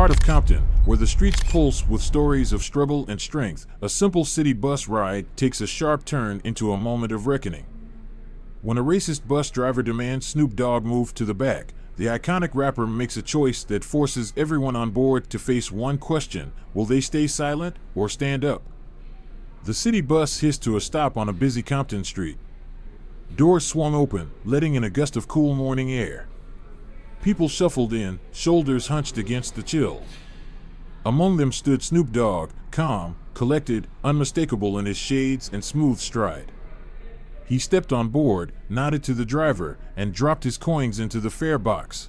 heart of Compton, where the streets pulse with stories of struggle and strength, a simple city bus ride takes a sharp turn into a moment of reckoning. When a racist bus driver demands Snoop Dogg move to the back, the iconic rapper makes a choice that forces everyone on board to face one question: will they stay silent or stand up? The city bus hissed to a stop on a busy Compton street. Doors swung open, letting in a gust of cool morning air. People shuffled in, shoulders hunched against the chill. Among them stood Snoop Dogg, calm, collected, unmistakable in his shades and smooth stride. He stepped on board, nodded to the driver, and dropped his coins into the fare box.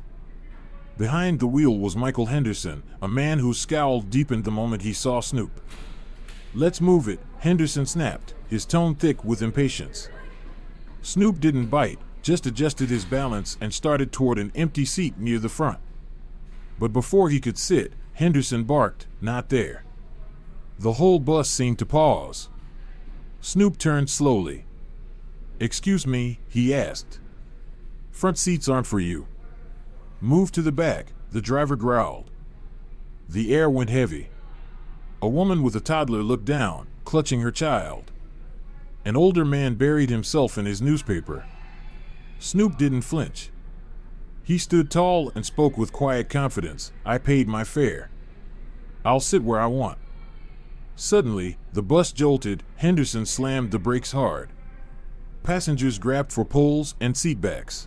Behind the wheel was Michael Henderson, a man whose scowl deepened the moment he saw Snoop. "Let's move it," Henderson snapped, his tone thick with impatience. Snoop didn't bite, just adjusted his balance and started toward an empty seat near the front. But before he could sit, Henderson barked, "Not there." The whole bus seemed to pause. Snoop turned slowly. "Excuse me," he asked. "Front seats aren't for you." "Move to the back," the driver growled. The air went heavy. A woman with a toddler looked down, clutching her child. An older man buried himself in his newspaper. Snoop didn't flinch. He stood tall and spoke with quiet confidence. "I paid my fare. I'll sit where I want." Suddenly, the bus jolted. Henderson slammed the brakes hard. Passengers grabbed for poles and seatbacks.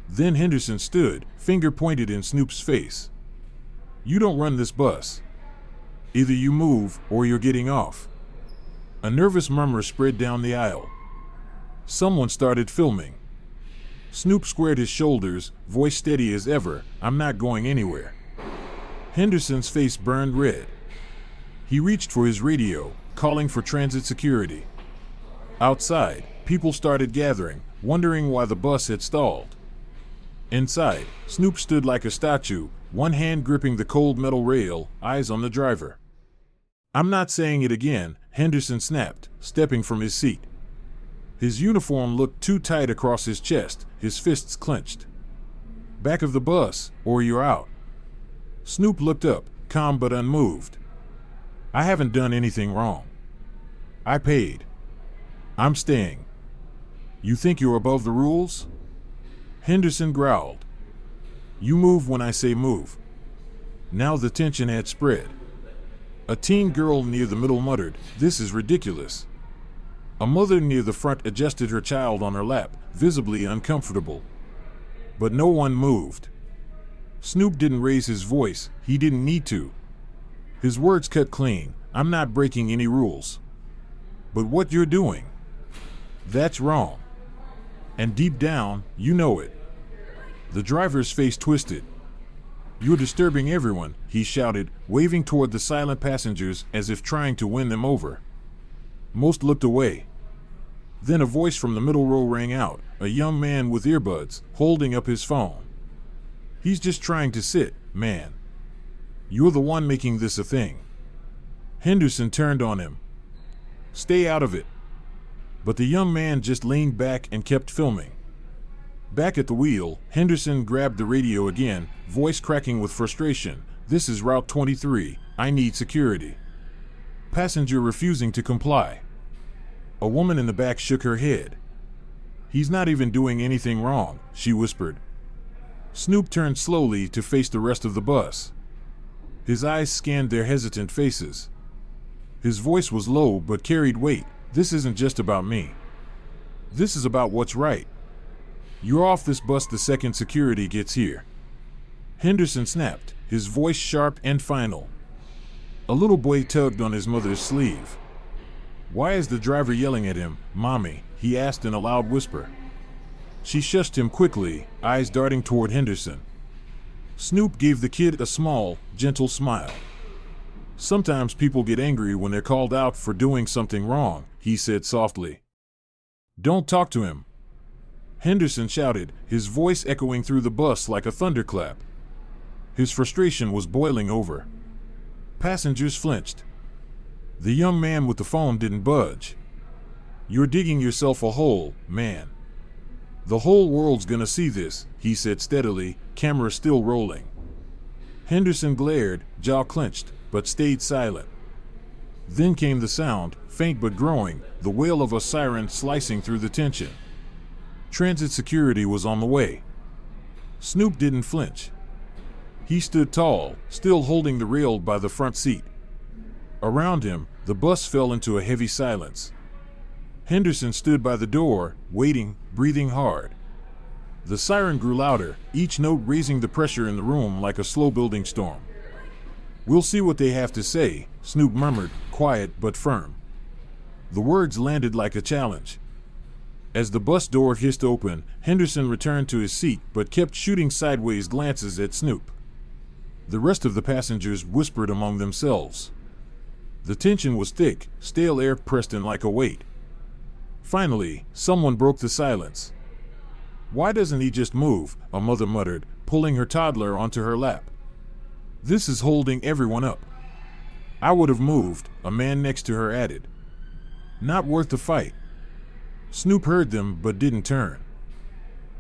Then Henderson stood, finger pointed in Snoop's face. "You don't run this bus. Either you move or you're getting off." A nervous murmur spread down the aisle. Someone started filming. Snoop squared his shoulders, voice steady as ever. "I'm not going anywhere." Henderson's face burned red. He reached for his radio, calling for transit security. Outside, people started gathering, wondering why the bus had stalled. Inside, Snoop stood like a statue, one hand gripping the cold metal rail, eyes on the driver. "I'm not saying it again," Henderson snapped, stepping from his seat. His uniform looked too tight across his chest, his fists clenched. "Back of the bus, or you're out." Snoop looked up, calm but unmoved. "I haven't done anything wrong. I paid. I'm staying." "You think you're above the rules?" Henderson growled. "You move when I say move." Now the tension had spread. A teen girl near the middle muttered, "This is ridiculous." A mother near the front adjusted her child on her lap, visibly uncomfortable. But no one moved. Snoop didn't raise his voice, he didn't need to. His words cut clean, "I'm not breaking any rules. But what you're doing, that's wrong. And deep down, you know it." The driver's face twisted. "You're disturbing everyone," he shouted, waving toward the silent passengers as if trying to win them over. Most looked away. Then a voice from the middle row rang out, a young man with earbuds, holding up his phone. "He's just trying to sit, man. You're the one making this a thing." Henderson turned on him. "Stay out of it." But the young man just leaned back and kept filming. Back at the wheel, Henderson grabbed the radio again, voice cracking with frustration. "This is Route 23. I need security." Passenger refusing to comply. A woman in the back shook her head. "He's not even doing anything wrong," she whispered. Snoop turned slowly to face the rest of the bus. His eyes scanned their hesitant faces. His voice was low but carried weight. "This isn't just about me. This is about what's right. You're off this bus the second security gets here." Henderson snapped, his voice sharp and final. A little boy tugged on his mother's sleeve. "Why is the driver yelling at him, Mommy?" he asked in a loud whisper. She shushed him quickly, eyes darting toward Henderson. Snoop gave the kid a small, gentle smile. "Sometimes people get angry when they're called out for doing something wrong," he said softly. "Don't talk to him," Henderson shouted, his voice echoing through the bus like a thunderclap. His frustration was boiling over. Passengers flinched. The young man with the phone didn't budge. "You're digging yourself a hole, man. The whole world's gonna see this," he said steadily, camera still rolling. Henderson glared, jaw clenched, but stayed silent. Then came the sound, faint but growing, the wail of a siren slicing through the tension. Transit security was on the way. Snoop didn't flinch. He stood tall, still holding the rail by the front seat. Around him, the bus fell into a heavy silence. Henderson stood by the door, waiting, breathing hard. The siren grew louder, each note raising the pressure in the room like a slow-building storm. "We'll see what they have to say," Snoop murmured, quiet but firm. The words landed like a challenge. As the bus door hissed open, Henderson returned to his seat but kept shooting sideways glances at Snoop. The rest of the passengers whispered among themselves. The tension was thick, stale air pressed in like a weight. Finally, someone broke the silence. "Why doesn't he just move?" a mother muttered, pulling her toddler onto her lap. "This is holding everyone up." "I would have moved," a man next to her added. "Not worth the fight." Snoop heard them but didn't turn.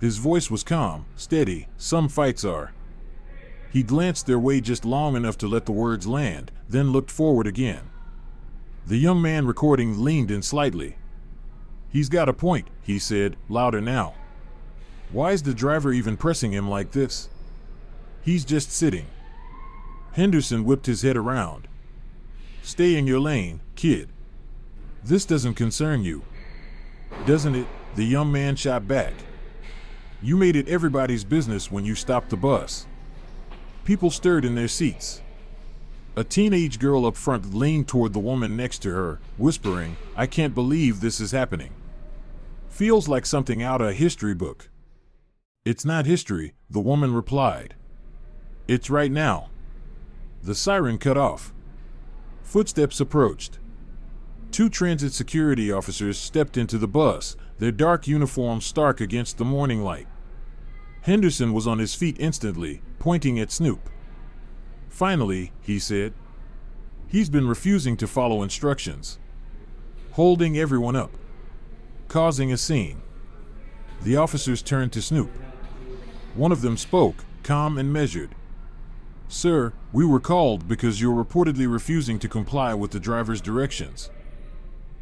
His voice was calm, steady. "Some fights are." He glanced their way just long enough to let the words land, then looked forward again. The young man recording leaned in slightly. "He's got a point," he said, louder now. "Why is the driver even pressing him like this? He's just sitting." Henderson whipped his head around. "Stay in your lane, kid. This doesn't concern you." "Doesn't it?" the young man shot back. "You made it everybody's business when you stopped the bus." People stirred in their seats. A teenage girl up front leaned toward the woman next to her, whispering, "I can't believe this is happening. Feels like something out of a history book." "It's not history," the woman replied. "It's right now." The siren cut off. Footsteps approached. 2 transit security officers stepped into the bus, their dark uniforms stark against the morning light. Henderson was on his feet instantly, pointing at Snoop. "Finally," he said. "He's been refusing to follow instructions. Holding everyone up. Causing a scene." The officers turned to Snoop. One of them spoke, calm and measured. "Sir, we were called because you're reportedly refusing to comply with the driver's directions.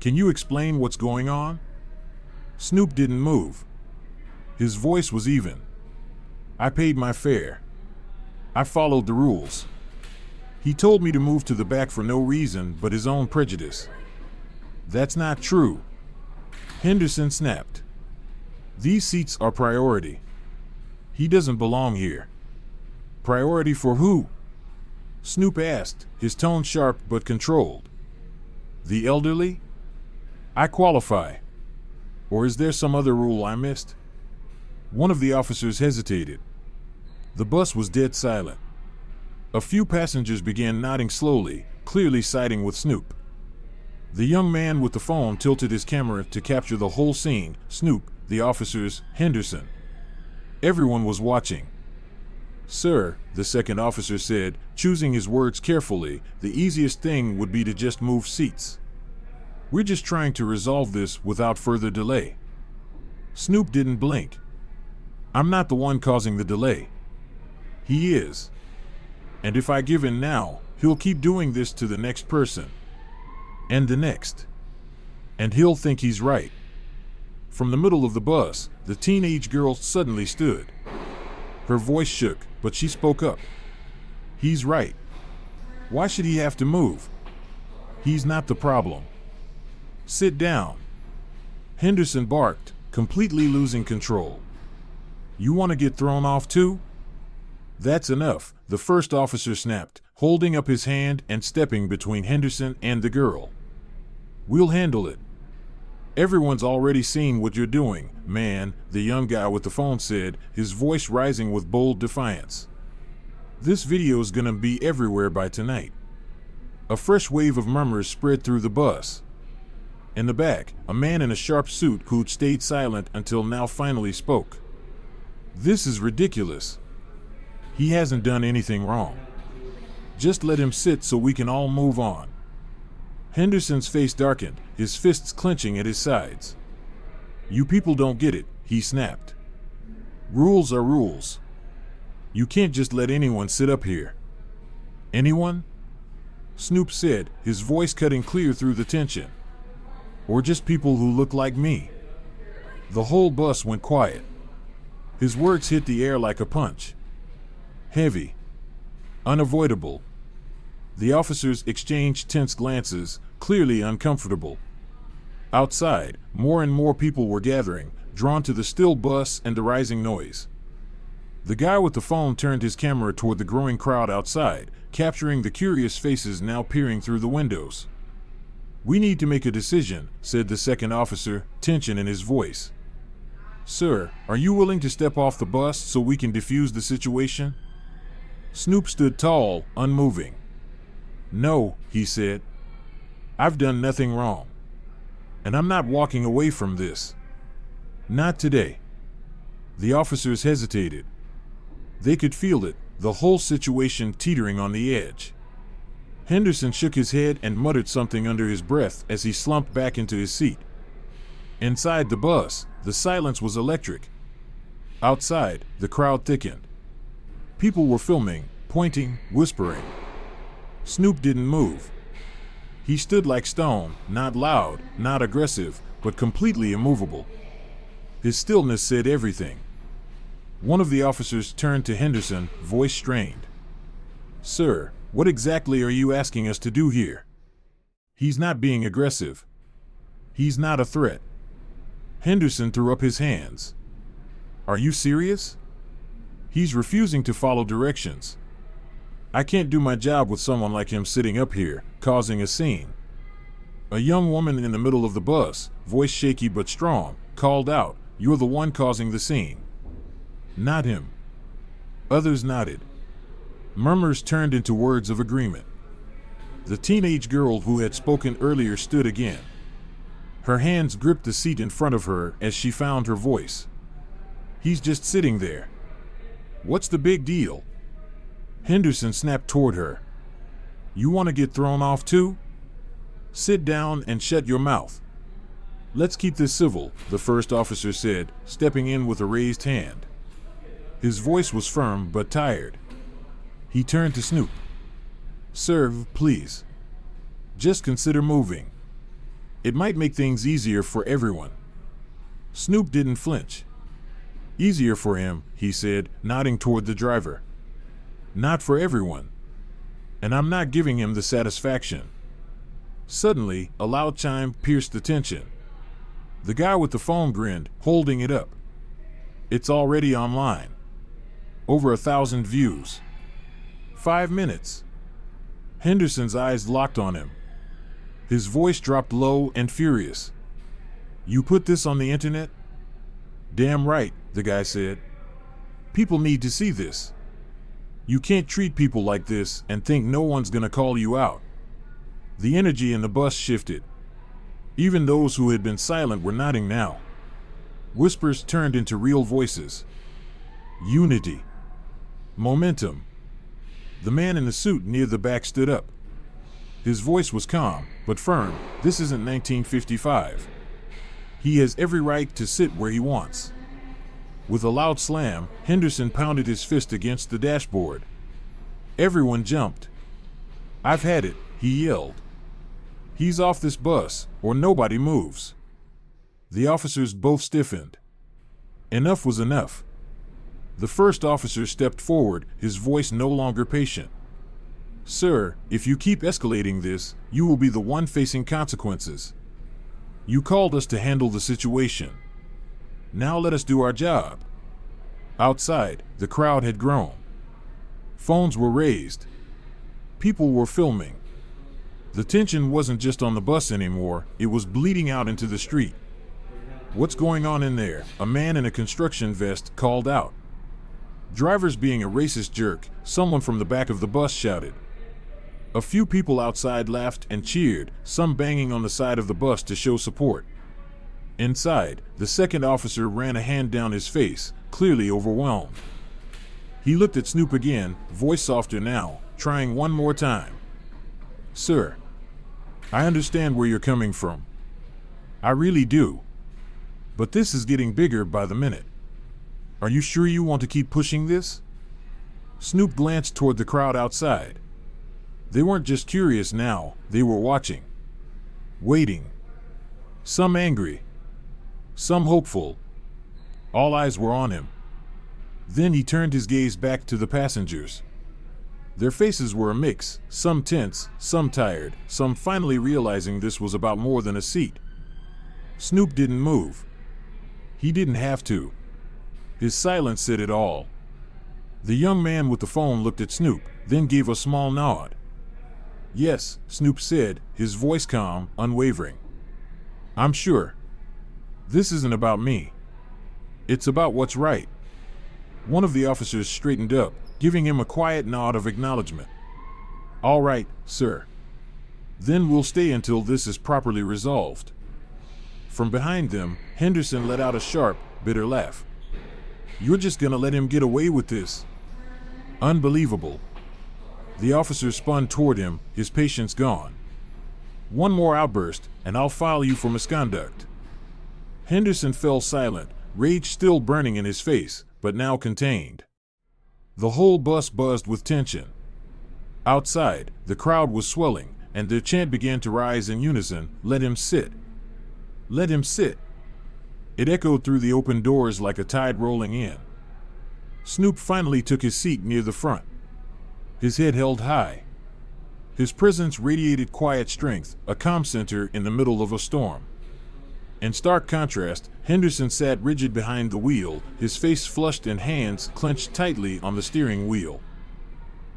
Can you explain what's going on?" Snoop didn't move. His voice was even. "I paid my fare. I followed the rules. He told me to move to the back for no reason but his own prejudice." "That's not true," Henderson snapped. "These seats are priority. He doesn't belong here." "Priority for who?" Snoop asked, his tone sharp but controlled. "The elderly? I qualify. Or is there some other rule I missed?" One of the officers hesitated. The bus was dead silent. A few passengers began nodding slowly, clearly siding with Snoop. The young man with the phone tilted his camera to capture the whole scene: Snoop, the officers, Henderson. Everyone was watching. "Sir," the second officer said, choosing his words carefully, "the easiest thing would be to just move seats. We're just trying to resolve this without further delay." Snoop didn't blink. "I'm not the one causing the delay. He is. And if I give in now, he'll keep doing this to the next person. And the next. And he'll think he's right." From the middle of the bus, the teenage girl suddenly stood. Her voice shook, but she spoke up. "He's right. Why should he have to move? He's not the problem. Sit down." Henderson barked, completely losing control. "You want to get thrown off too?" "That's enough," the first officer snapped, holding up his hand and stepping between Henderson and the girl. "We'll handle it. Everyone's already seen what you're doing, man," the young guy with the phone said, his voice rising with bold defiance. "This video's gonna be everywhere by tonight." A fresh wave of murmurs spread through the bus. In the back, a man in a sharp suit who'd stayed silent until now finally spoke. "This is ridiculous. He hasn't done anything wrong. Just let him sit so we can all move on." Henderson's face darkened, his fists clenching at his sides. "You people don't get it," he snapped. "Rules are rules. You can't just let anyone sit up here." Anyone? Snoop said, his voice cutting clear through the tension. Or just people who look like me? The whole bus went quiet. His words hit the air like a punch. Heavy. Unavoidable. The officers exchanged tense glances, clearly uncomfortable. Outside, more and more people were gathering, drawn to the still bus and the rising noise. The guy with the phone turned his camera toward the growing crowd outside, capturing the curious faces now peering through the windows. "We need to make a decision," said the second officer, tension in his voice. "Sir, are you willing to step off the bus so we can defuse the situation?" Snoop stood tall, unmoving. "No," he said. "I've done nothing wrong. And I'm not walking away from this. Not today." The officers hesitated. They could feel it, the whole situation teetering on the edge. Henderson shook his head and muttered something under his breath as he slumped back into his seat. Inside the bus, the silence was electric. Outside, the crowd thickened. People were filming, pointing, whispering. Snoop didn't move. He stood like stone, not loud, not aggressive, but completely immovable. His stillness said everything. One of the officers turned to Henderson, voice strained. "Sir, what exactly are you asking us to do here?" "He's not being aggressive. He's not a threat." Henderson threw up his hands. "Are you serious? He's refusing to follow directions. I can't do my job with someone like him sitting up here, causing a scene." A young woman in the middle of the bus, voice shaky but strong, called out, "You're the one causing the scene." "Not him." Others nodded. Murmurs turned into words of agreement. The teenage girl who had spoken earlier stood again. Her hands gripped the seat in front of her as she found her voice. "He's just sitting there. What's the big deal?" Henderson snapped toward her. "You want to get thrown off too? Sit down and shut your mouth." "Let's keep this civil," the first officer said, stepping in with a raised hand. His voice was firm but tired. He turned to Snoop. "Sir, please. Just consider moving. It might make things easier for everyone." Snoop didn't flinch. "Easier for him," he said, nodding toward the driver. "Not for everyone. And I'm not giving him the satisfaction." Suddenly, a loud chime pierced the tension. The guy with the phone grinned, holding it up. "It's already online. Over 1,000 views. 5 minutes." Henderson's eyes locked on him. His voice dropped low and furious. "You put this on the internet?" "Damn right," the guy said. "People need to see this. You can't treat people like this and think no one's gonna call you out." The energy in the bus shifted. Even those who had been silent were nodding now. Whispers turned into real voices. Unity. Momentum. The man in the suit near the back stood up. His voice was calm, but firm. "This isn't 1955. He has every right to sit where he wants." With a loud slam, Henderson pounded his fist against the dashboard. Everyone jumped. "I've had it," he yelled. "He's off this bus, or nobody moves." The officers both stiffened. Enough was enough. The first officer stepped forward, his voice no longer patient. "Sir, if you keep escalating this, you will be the one facing consequences. You called us to handle the situation. Now let us do our job." Outside, the crowd had grown. Phones were raised. People were filming. The tension wasn't just on the bus anymore, it was bleeding out into the street. "What's going on in there?" a man in a construction vest called out. "Driver's being a racist jerk," someone from the back of the bus shouted. A few people outside laughed and cheered, some banging on the side of the bus to show support. Inside, the second officer ran a hand down his face, clearly overwhelmed. He looked at Snoop again, voice softer now, trying one more time. "Sir, I understand where you're coming from. I really do. But this is getting bigger by the minute. Are you sure you want to keep pushing this?" Snoop glanced toward the crowd outside. They weren't just curious now, they were watching. Waiting. Some angry. Some hopeful. All eyes were on him. Then he turned his gaze back to the passengers. Their faces were a mix, some tense, some tired, some finally realizing this was about more than a seat. Snoop didn't move. He didn't have to. His silence said it all. The young man with the phone looked at Snoop, then gave a small nod. "Yes," Snoop said, his voice calm, unwavering. "I'm sure. This isn't about me. It's about what's right." One of the officers straightened up, giving him a quiet nod of acknowledgement. "All right, sir. Then we'll stay until this is properly resolved." From behind them, Henderson let out a sharp, bitter laugh. "You're just gonna let him get away with this? Unbelievable." The officer spun toward him, his patience gone. "One more outburst, and I'll file you for misconduct." Henderson fell silent, rage still burning in his face, but now contained. The whole bus buzzed with tension. Outside, the crowd was swelling, and their chant began to rise in unison, "Let him sit. Let him sit." It echoed through the open doors like a tide rolling in. Snoop finally took his seat near the front. His head held high. His presence radiated quiet strength, a calm center in the middle of a storm. In stark contrast, Henderson sat rigid behind the wheel, his face flushed and hands clenched tightly on the steering wheel.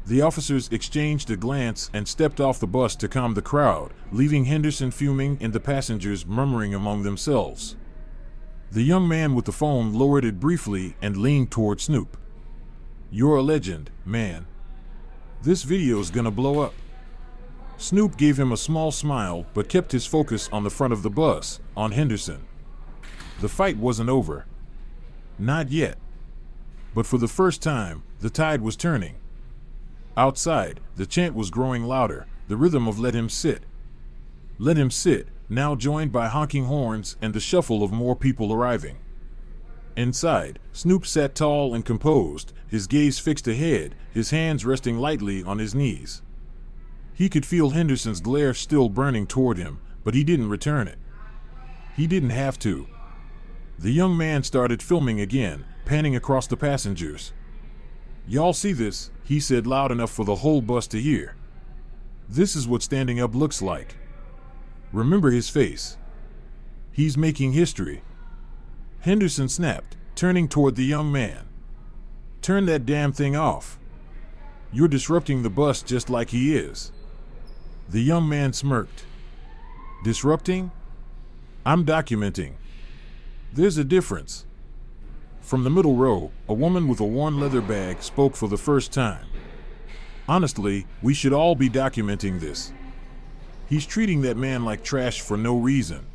The officers exchanged a glance and stepped off the bus to calm the crowd, leaving Henderson fuming and the passengers murmuring among themselves. The young man with the phone lowered it briefly and leaned toward Snoop. "You're a legend, man. This video's gonna blow up." Snoop gave him a small smile but kept his focus on the front of the bus, on Henderson. The fight wasn't over. Not yet. But for the first time, the tide was turning. Outside, the chant was growing louder, the rhythm of "Let him sit. Let him sit," now joined by honking horns and the shuffle of more people arriving. Inside, Snoop sat tall and composed, his gaze fixed ahead, his hands resting lightly on his knees. He could feel Henderson's glare still burning toward him, but he didn't return it. He didn't have to. The young man started filming again, panning across the passengers. "Y'all see this?" he said loud enough for the whole bus to hear. "This is what standing up looks like. Remember his face. He's making history." Henderson snapped, turning toward the young man. "Turn that damn thing off. You're disrupting the bus just like he is." The young man smirked. "Disrupting? I'm documenting. There's a difference." From the middle row, a woman with a worn leather bag spoke for the first time. "Honestly, we should all be documenting this. He's treating that man like trash for no reason."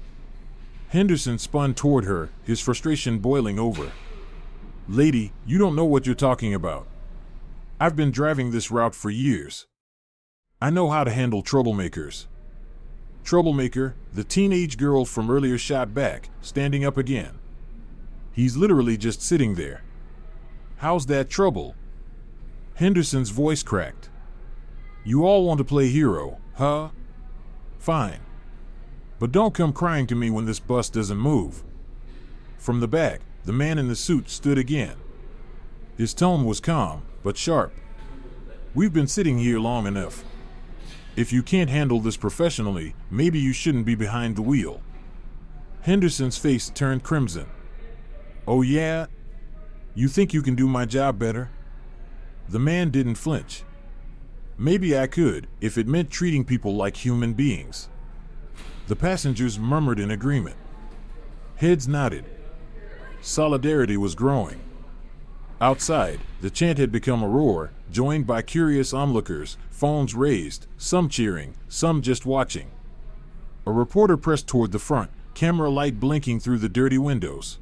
Henderson spun toward her, his frustration boiling over. "Lady, you don't know what you're talking about. I've been driving this route for years. I know how to handle troublemakers." "Troublemaker," the teenage girl from earlier shot back, standing up again. "He's literally just sitting there. How's that trouble?" Henderson's voice cracked. "You all want to play hero, huh? Fine. But don't come crying to me when this bus doesn't move." From the back, the man in the suit stood again. His tone was calm, but sharp. "We've been sitting here long enough. If you can't handle this professionally, maybe you shouldn't be behind the wheel." Henderson's face turned crimson. "Oh yeah? You think you can do my job better?" The man didn't flinch. "Maybe I could, if it meant treating people like human beings." The passengers murmured in agreement. Heads nodded. Solidarity was growing. Outside, the chant had become a roar, joined by curious onlookers, phones raised, some cheering, some just watching. A reporter pressed toward the front, camera light blinking through the dirty windows.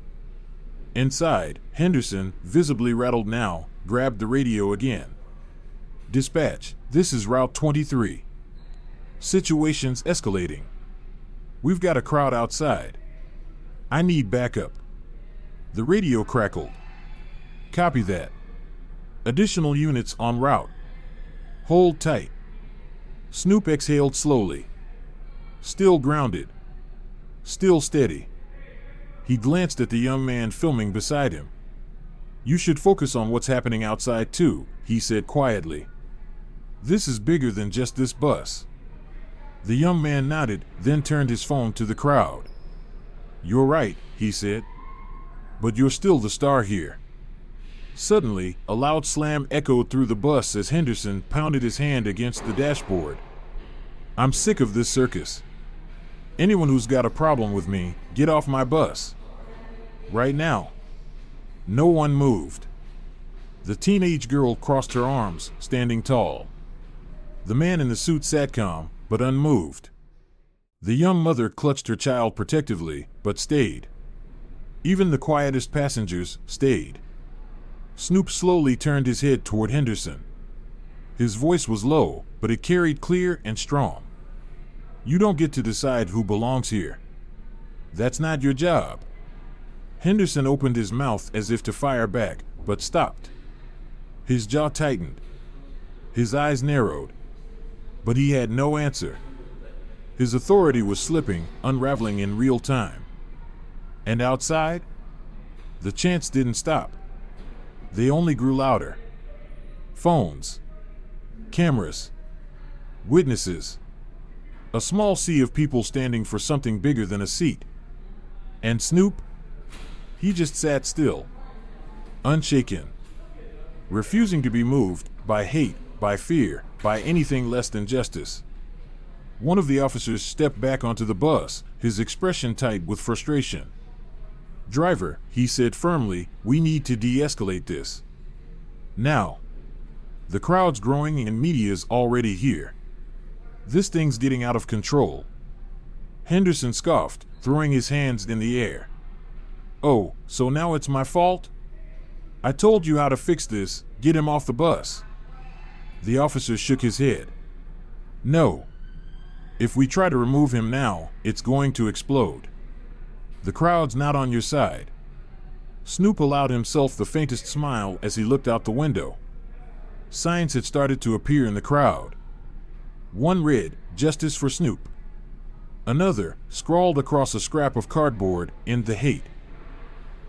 Inside, Henderson, visibly rattled now, grabbed the radio again. "Dispatch, this is Route 23. Situation's escalating. We've got a crowd outside. I need backup." The radio crackled. "Copy that. Additional units en route. Hold tight." Snoop exhaled slowly. Still grounded. Still steady. He glanced at the young man filming beside him. "You should focus on what's happening outside too," he said quietly. "This is bigger than just this bus." The young man nodded, then turned his phone to the crowd. "You're right," he said. "But you're still the star here." Suddenly, a loud slam echoed through the bus as Henderson pounded his hand against the dashboard. "I'm sick of this circus. Anyone who's got a problem with me, get off my bus. Right now." No one moved. The teenage girl crossed her arms, standing tall. The man in the suit sat calm, but unmoved. The young mother clutched her child protectively, but stayed. Even the quietest passengers stayed. Snoop slowly turned his head toward Henderson. His voice was low, but it carried clear and strong. "You don't get to decide who belongs here. That's not your job." Henderson opened his mouth as if to fire back, but stopped. His jaw tightened. His eyes narrowed. But he had no answer. His authority was slipping, unraveling in real time. And outside? The chants didn't stop. They only grew louder. Phones. Cameras. Witnesses. A small sea of people standing for something bigger than a seat. And Snoop? He just sat still. Unshaken. Refusing to be moved by hate, by fear, by anything less than justice. One of the officers stepped back onto the bus, his expression tight with frustration. "Driver," he said firmly, "we need to de-escalate this. Now. The crowd's growing and media's already here. This thing's getting out of control." Henderson scoffed, throwing his hands in the air. "Oh, so now it's my fault? I told you how to fix this, get him off the bus." The officer shook his head. "No. If we try to remove him now, it's going to explode. The crowd's not on your side." Snoop allowed himself the faintest smile as he looked out the window. Signs had started to appear in the crowd. One read, "Justice for Snoop." Another, scrawled across a scrap of cardboard, "End the hate."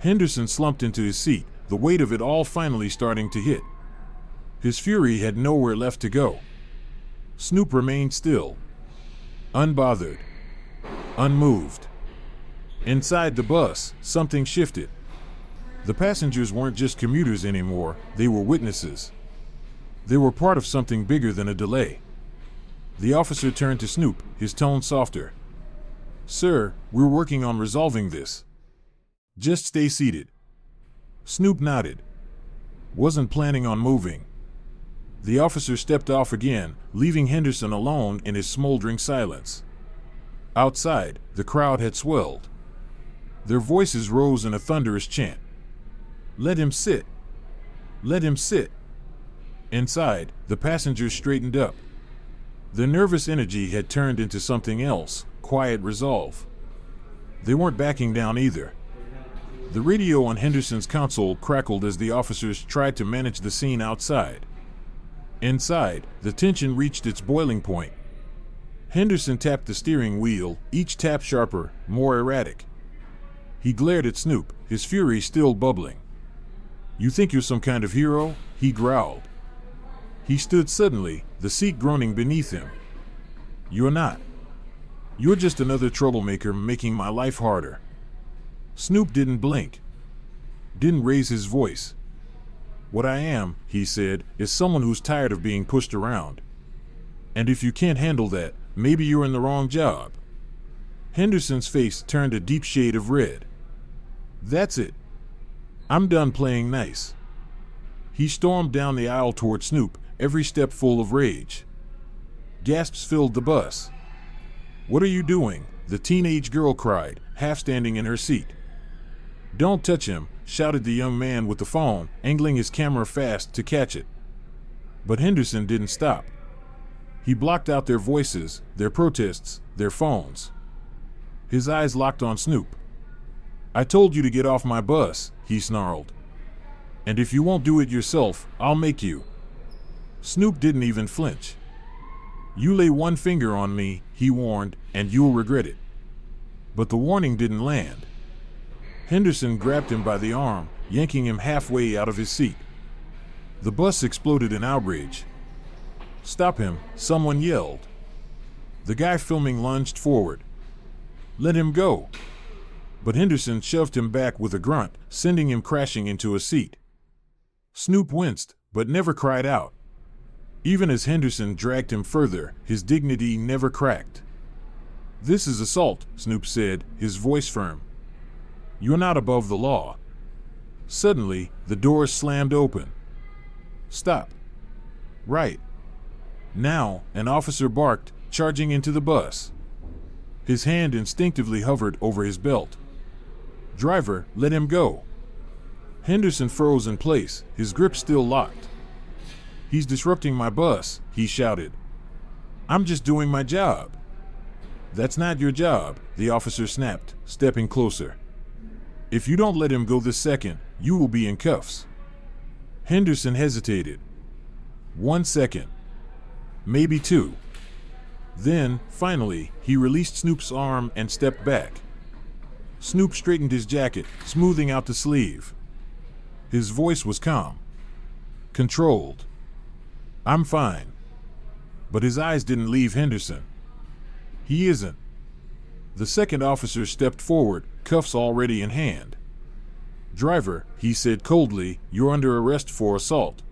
Henderson slumped into his seat, the weight of it all finally starting to hit. His fury had nowhere left to go. Snoop remained still. Unbothered. Unmoved. Inside the bus, something shifted. The passengers weren't just commuters anymore, they were witnesses. They were part of something bigger than a delay. The officer turned to Snoop, his tone softer. "Sir, we're working on resolving this. Just stay seated." Snoop nodded. Wasn't planning on moving. The officer stepped off again, leaving Henderson alone in his smoldering silence. Outside, the crowd had swelled. Their voices rose in a thunderous chant. "Let him sit! Let him sit!" Inside, the passengers straightened up. Their nervous energy had turned into something else, quiet resolve. They weren't backing down either. The radio on Henderson's console crackled as the officers tried to manage the scene outside. Inside, the tension reached its boiling point. Henderson tapped the steering wheel, each tap sharper, more erratic. He glared at Snoop, his fury still bubbling. "You think you're some kind of hero?" he growled. He stood suddenly, the seat groaning beneath him. "You're not. You're just another troublemaker making my life harder." Snoop didn't blink. Didn't raise his voice. "What I am," he said, "is someone who's tired of being pushed around. And if you can't handle that, maybe you're in the wrong job." Henderson's face turned a deep shade of red. "That's it. I'm done playing nice." He stormed down the aisle toward Snoop, every step full of rage. Gasps filled the bus. "What are you doing?" the teenage girl cried, half standing in her seat. "Don't touch him," shouted the young man with the phone, angling his camera fast to catch it. But Henderson didn't stop. He blocked out their voices, their protests, their phones. His eyes locked on Snoop. "I told you to get off my bus," he snarled. "And if you won't do it yourself, I'll make you." Snoop didn't even flinch. "You lay one finger on me," he warned, "and you'll regret it." But the warning didn't land. Henderson grabbed him by the arm, yanking him halfway out of his seat. The bus exploded in outrage. "Stop him," someone yelled. The guy filming lunged forward. "Let him go." But Henderson shoved him back with a grunt, sending him crashing into a seat. Snoop winced, but never cried out. Even as Henderson dragged him further, his dignity never cracked. "This is assault," Snoop said, his voice firm. "You're not above the law." Suddenly, the doors slammed open. "Stop." "Right now," an officer barked, charging into the bus. His hand instinctively hovered over his belt. "Driver, let him go." Henderson froze in place, his grip still locked. "He's disrupting my bus," he shouted. "I'm just doing my job." "That's not your job," the officer snapped, stepping closer. "If you don't let him go this second, you will be in cuffs." Henderson hesitated. 1 second. Maybe 2. Then, finally, he released Snoop's arm and stepped back. Snoop straightened his jacket, smoothing out the sleeve. His voice was calm, controlled. "I'm fine." But his eyes didn't leave Henderson. "He isn't." The second officer stepped forward, cuffs already in hand. "Driver," he said coldly, "you're under arrest for assault.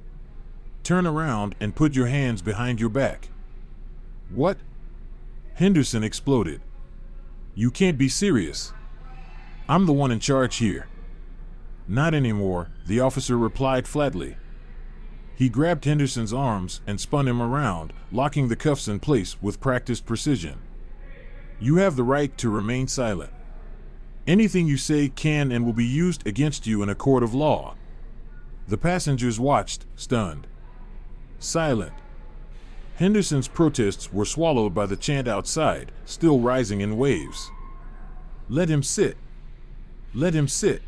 Turn around and put your hands behind your back." "What?" Henderson exploded. "You can't be serious. I'm the one in charge here." "Not anymore," the officer replied flatly. He grabbed Henderson's arms and spun him around, locking the cuffs in place with practiced precision. "You have the right to remain silent. Anything you say can and will be used against you in a court of law." The passengers watched, stunned. Silent. Henderson's protests were swallowed by the chant outside, still rising in waves. "Let him sit. Let him sit."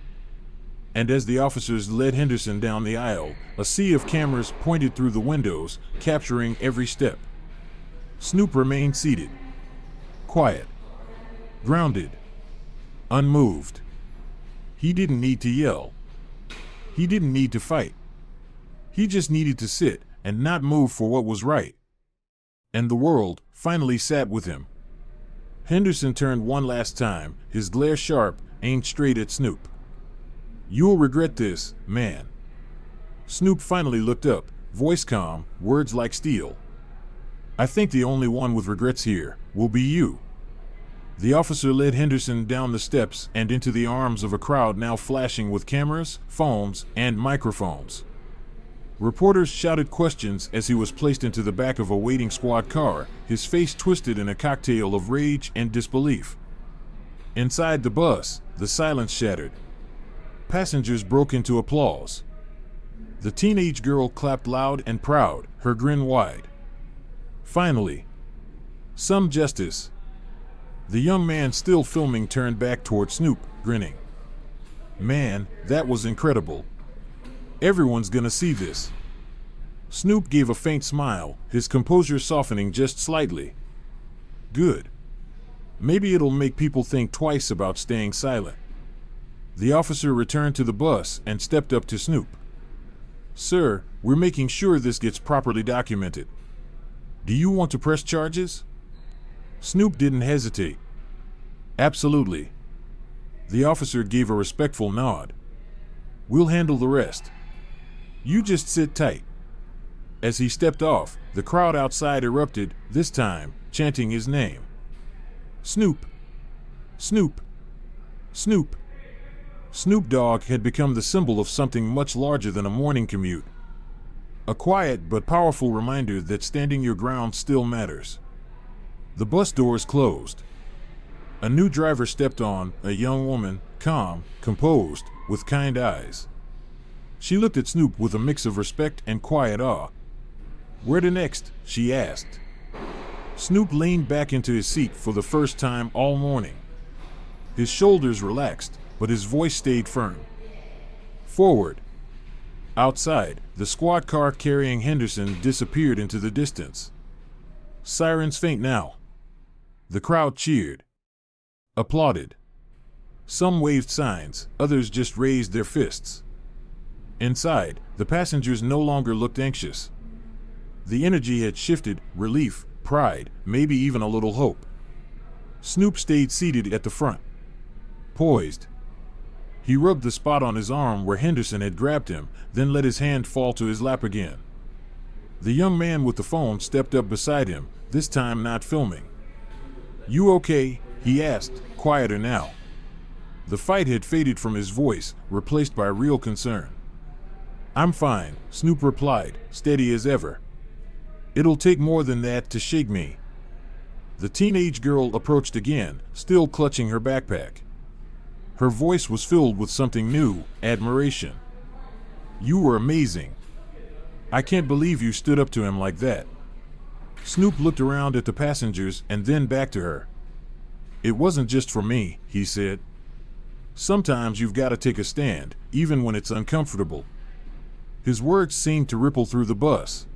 And as the officers led Henderson down the aisle, a sea of cameras pointed through the windows, capturing every step. Snoop remained seated. Quiet. Grounded. Unmoved. He didn't need to yell. He didn't need to fight. He just needed to sit and not move for what was right. And the world finally sat with him. Henderson turned one last time, his glare sharp, aimed straight at Snoop. "You'll regret this, man." Snoop finally looked up, voice calm, words like steel. "I think the only one with regrets here will be you." The officer led Henderson down the steps and into the arms of a crowd now flashing with cameras, phones, and microphones. Reporters shouted questions as he was placed into the back of a waiting squad car, his face twisted in a cocktail of rage and disbelief. Inside the bus, the silence shattered. Passengers broke into applause. The teenage girl clapped loud and proud, her grin wide. Finally. Some justice. The young man still filming turned back toward Snoop, grinning. "Man, that was incredible. Everyone's gonna see this." Snoop gave a faint smile, his composure softening just slightly. "Good. Maybe it'll make people think twice about staying silent." The officer returned to the bus and stepped up to Snoop. "Sir, we're making sure this gets properly documented. Do you want to press charges?" Snoop didn't hesitate. "Absolutely." The officer gave a respectful nod. "We'll handle the rest. You just sit tight." As he stepped off, the crowd outside erupted, this time chanting his name. Snoop! Snoop! Snoop! Snoop Dogg had become the symbol of something much larger than a morning commute. A quiet but powerful reminder that standing your ground still matters. The bus doors closed. A new driver stepped on, a young woman, calm, composed, with kind eyes. She looked at Snoop with a mix of respect and quiet awe. "Where to next?" she asked. Snoop leaned back into his seat for the first time all morning. His shoulders relaxed, but his voice stayed firm. "Forward." Outside, the squad car carrying Henderson disappeared into the distance. Sirens faint now. The crowd cheered, applauded. Some waved signs, others just raised their fists. Inside, the passengers no longer looked anxious. The energy had shifted, relief, pride, maybe even a little hope. Snoop stayed seated at the front, poised. He rubbed the spot on his arm where Henderson had grabbed him, then let his hand fall to his lap again. The young man with the phone stepped up beside him, this time not filming. "You okay?" he asked, quieter now. The fight had faded from his voice, replaced by real concern. "I'm fine," Snoop replied, steady as ever. "It'll take more than that to shake me." The teenage girl approached again, still clutching her backpack. Her voice was filled with something new, admiration. "You were amazing. I can't believe you stood up to him like that." Snoop looked around at the passengers and then back to her. "It wasn't just for me," he said. "Sometimes you've got to take a stand, even when it's uncomfortable." His words seemed to ripple through the bus.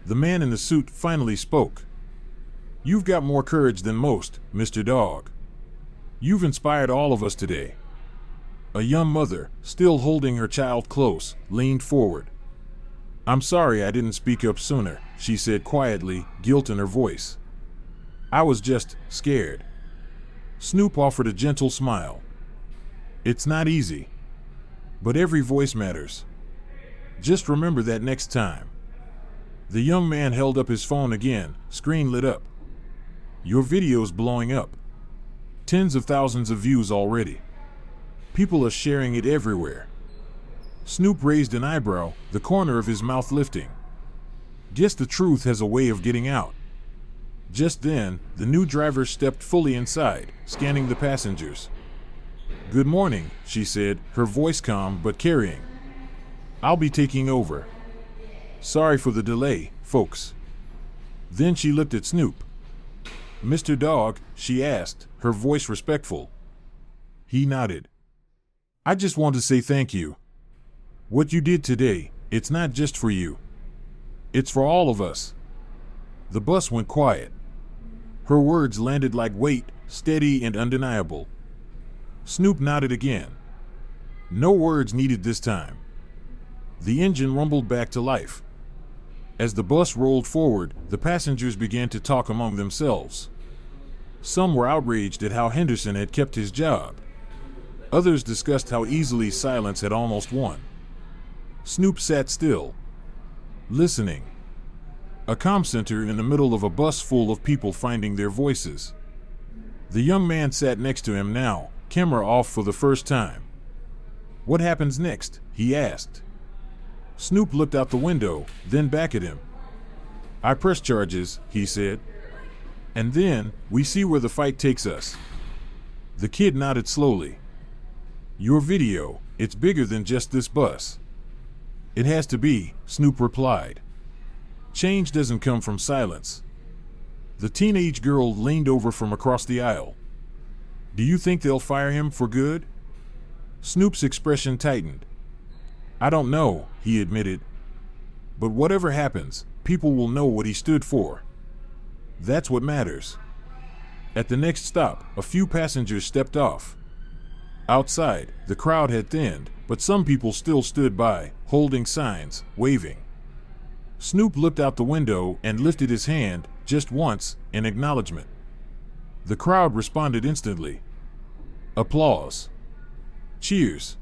The man in the suit finally spoke. "You've got more courage than most, Mr. Dogg. You've inspired all of us today." A young mother, still holding her child close, leaned forward. "I'm sorry I didn't speak up sooner," she said quietly, guilt in her voice. "I was just scared." Snoop offered a gentle smile. "It's not easy. But every voice matters. Just remember that next time." The young man held up his phone again, screen lit up. "Your video's blowing up. Tens of thousands of views already. People are sharing it everywhere." Snoop raised an eyebrow, the corner of his mouth lifting. "Guess the truth has a way of getting out." Just then, the new driver stepped fully inside, scanning the passengers. "Good morning," she said, her voice calm but carrying. "I'll be taking over. Sorry for the delay, folks." Then she looked at Snoop. "Mr. Dogg," she asked, her voice respectful. He nodded. "I just want to say thank you. What you did today, it's not just for you. It's for all of us." The bus went quiet. Her words landed like weight, steady and undeniable. Snoop nodded again. No words needed this time. The engine rumbled back to life. As the bus rolled forward, the passengers began to talk among themselves. Some were outraged at how Henderson had kept his job. Others discussed how easily silence had almost won. Snoop sat still, listening. A comm center in the middle of a bus full of people finding their voices. The young man sat next to him now, camera off for the first time. "What happens next?" he asked. Snoop looked out the window, then back at him. "I press charges," he said. "And then, we see where the fight takes us." The kid nodded slowly. "Your video, it's bigger than just this bus." "It has to be," Snoop replied. "Change doesn't come from silence." The teenage girl leaned over from across the aisle. "Do you think they'll fire him for good?" Snoop's expression tightened. "I don't know," he admitted. "But whatever happens, people will know what he stood for. That's what matters." At the next stop, a few passengers stepped off. Outside, the crowd had thinned, but some people still stood by, holding signs, waving. Snoop looked out the window and lifted his hand, just once, in acknowledgement. The crowd responded instantly. Applause. Cheers.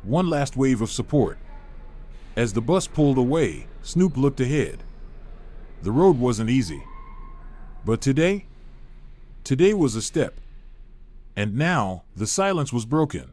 One last wave of support. As the bus pulled away, Snoop looked ahead. The road wasn't easy. But today? Today was a step. And now, the silence was broken.